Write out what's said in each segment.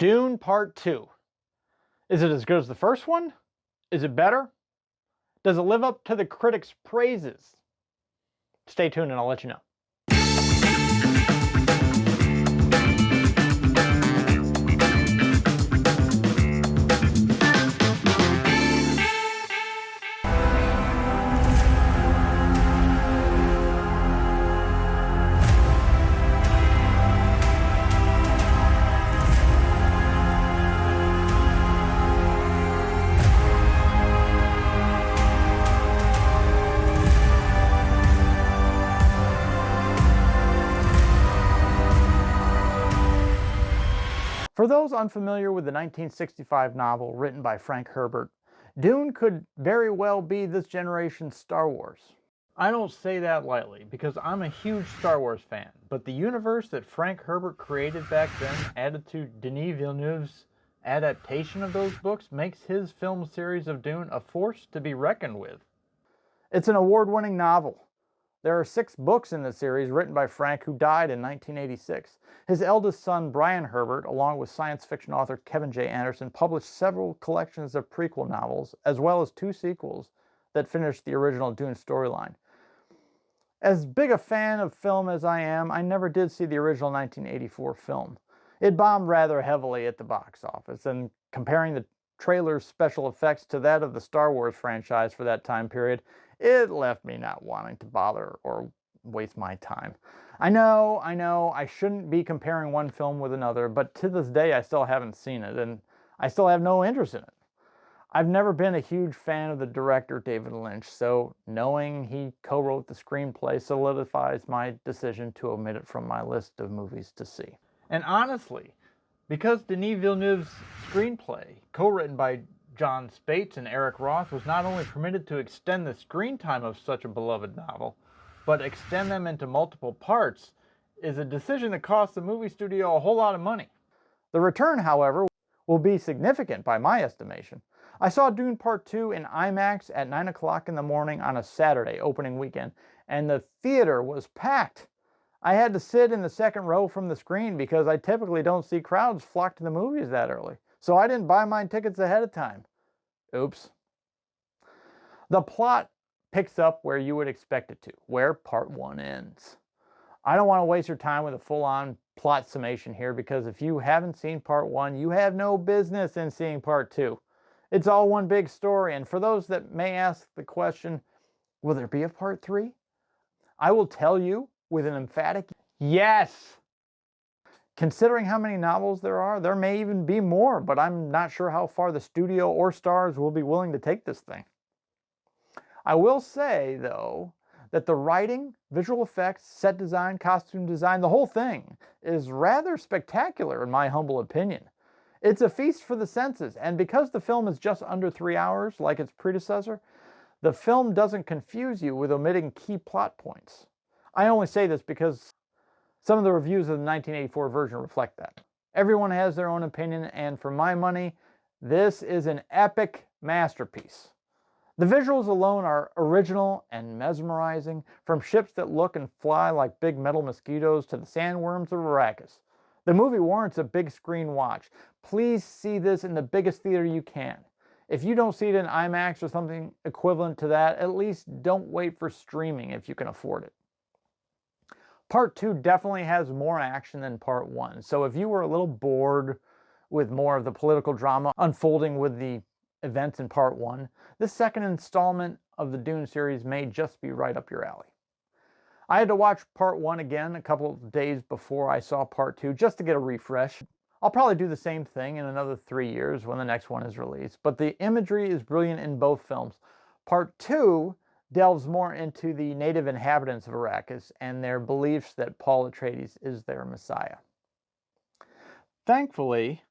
Dune Part 2. Is it as good as the first one? Is it better? Does it live up to the critics' praises? Stay tuned and I'll let you know. For those unfamiliar with the 1965 novel written by Frank Herbert, Dune could very well be this generation's Star Wars. I don't say that lightly because I'm a huge Star Wars fan, but the universe that Frank Herbert created back then, added to Denis Villeneuve's adaptation of those books, makes his film series of Dune a force to be reckoned with. It's an award-winning novel. There are 6 books in the series written by Frank, who died in 1986. His eldest son, Brian Herbert, along with science fiction author Kevin J. Anderson, published several collections of prequel novels, as well as 2 sequels that finished the original Dune storyline. As big a fan of film as I am, I never did see the original 1984 film. It bombed rather heavily at the box office, and comparing the trailer's special effects to that of the Star Wars franchise for that time period, it left me not wanting to bother or waste my time. I know, I shouldn't be comparing one film with another, but to this day I still haven't seen it, and I still have no interest in it. I've never been a huge fan of the director David Lynch, so knowing he co-wrote the screenplay solidifies my decision to omit it from my list of movies to see. And honestly, because Denis Villeneuve's screenplay, co-written by John Spates and Eric Roth, was not only permitted to extend the screen time of such a beloved novel, but extend them into multiple parts, is a decision that cost the movie studio a whole lot of money. The return, however, will be significant by my estimation. I saw Dune Part 2 in IMAX at 9 o'clock in the morning on a Saturday opening weekend, and the theater was packed. I had to sit in the second row from the screen because I typically don't see crowds flock to the movies that early, so I didn't buy my tickets ahead of time. Oops. The plot picks up where you would expect it to, where Part 1 ends. I don't want to waste your time with a full-on plot summation here, because if you haven't seen Part 1, you have no business in seeing Part 2. It's all one big story, and for those that may ask the question, will there be a Part 3? I will tell you with an emphatic yes. Considering how many novels there are, there may even be more, but I'm not sure how far the studio or stars will be willing to take this thing. I will say, though, that the writing, visual effects, set design, costume design, the whole thing is rather spectacular in my humble opinion. It's a feast for the senses, and because the film is just under 3 hours, like its predecessor, the film doesn't confuse you with omitting key plot points. I only say this because some of the reviews of the 1984 version reflect that. Everyone has their own opinion, and for my money, this is an epic masterpiece. The visuals alone are original and mesmerizing, from ships that look and fly like big metal mosquitoes to the sandworms of Arrakis. The movie warrants a big screen watch. Please see this in the biggest theater you can. If you don't see it in IMAX or something equivalent to that, at least don't wait for streaming if you can afford it. Part 2 definitely has more action than Part 1, so if you were a little bored with more of the political drama unfolding with the events in Part 1, this second installment of the Dune series may just be right up your alley. I had to watch Part 1 again a couple of days before I saw Part 2 just to get a refresh. I'll probably do the same thing in another 3 years when the next one is released, but the imagery is brilliant in both films. Part 2 delves more into the native inhabitants of Arrakis and their beliefs that Paul Atreides is their messiah. Thankfully,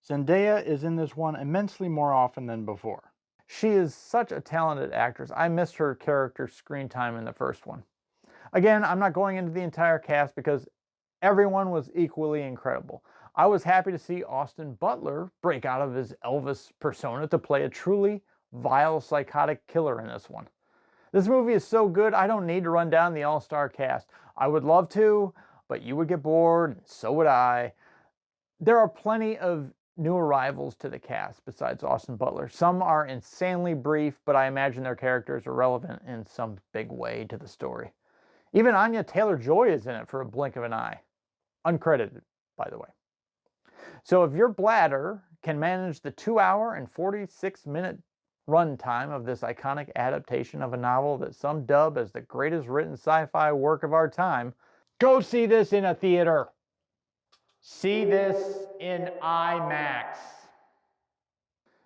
Zendaya is in this one immensely more often than before. She is such a talented actress. I missed her character's screen time in the first one. Again, I'm not going into the entire cast because everyone was equally incredible. I was happy to see Austin Butler break out of his Elvis persona to play a truly vile, psychotic killer in this one. This movie is so good, I don't need to run down the all-star cast. I would love to, but you would get bored, and so would I. There are plenty of new arrivals to the cast besides Austin Butler. Some are insanely brief, but I imagine their characters are relevant in some big way to the story. Even Anya Taylor-Joy is in it for a blink of an eye. Uncredited, by the way. So if your bladder can manage the 2-hour and 46-minute runtime of this iconic adaptation of a novel that some dub as the greatest written sci-fi work of our time, go see this in a theater. See this in IMAX.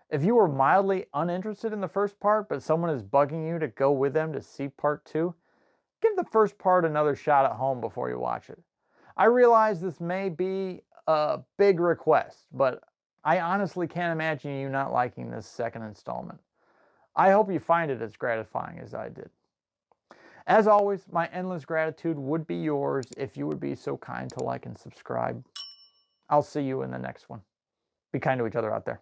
If you were mildly uninterested in the first part, but someone is bugging you to go with them to see part 2, give the first part another shot at home before you watch it. I realize this may be a big request, but I honestly can't imagine you not liking this second installment. I hope you find it as gratifying as I did. As always, my endless gratitude would be yours if you would be so kind to like and subscribe. I'll see you in the next one. Be kind to each other out there.